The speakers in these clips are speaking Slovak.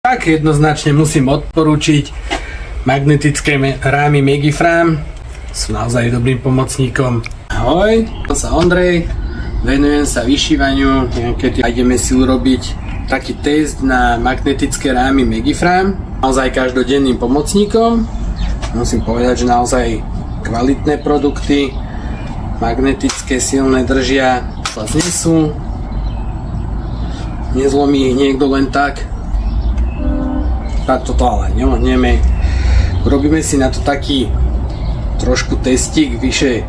Tak jednoznačne musím odporúčiť magnetické rámy Megifram. Sú naozaj dobrým pomocníkom. Ahoj, to sa Ondrej. Venujem sa vyšívaniu. Ideme si urobiť taký test na magnetické rámy Megifram. Naozaj každodenným pomocníkom. Musím povedať, že naozaj kvalitné produkty. Magnetické, silné, držia. Sa znesú. Nezlomí ich niekto len tak. Toto ale nemohneme. Robíme si na to taký trošku testík vyššej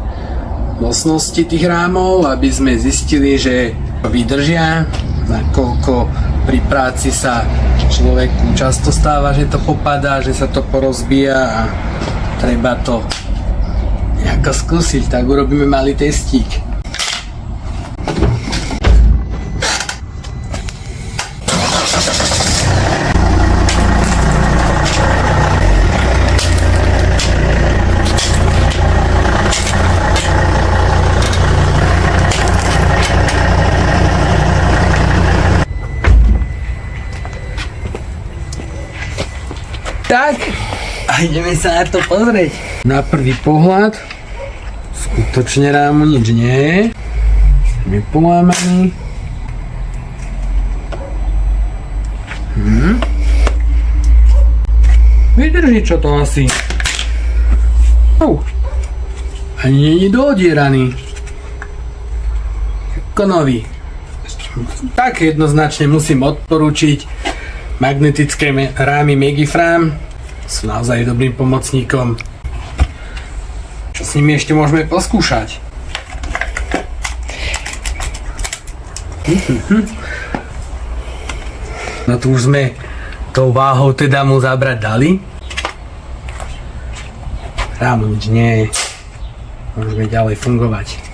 nosnosti tých rámov, aby sme zistili, že vydržia, nakoľko pri práci sa človeku často stáva, že to popadá, že sa to porozbíja a treba to nejako skúsiť, tak urobíme malý testík. Tak, a ideme sa na to pozrieť. Na prvý pohľad skutočne rámu nič nie je. Je polámaný. Vydrží čo to asi. Ani nie je doodieraný. Ako nový. Tak jednoznačne musím odporúčiť magnetické rámy Megifram. Sú naozaj dobrým pomocníkom. Čo s nimi ešte môžeme poskúšať? No tu už sme tou váhou teda mu zabrať dali. Rámu nič nie je. Môžeme ďalej fungovať.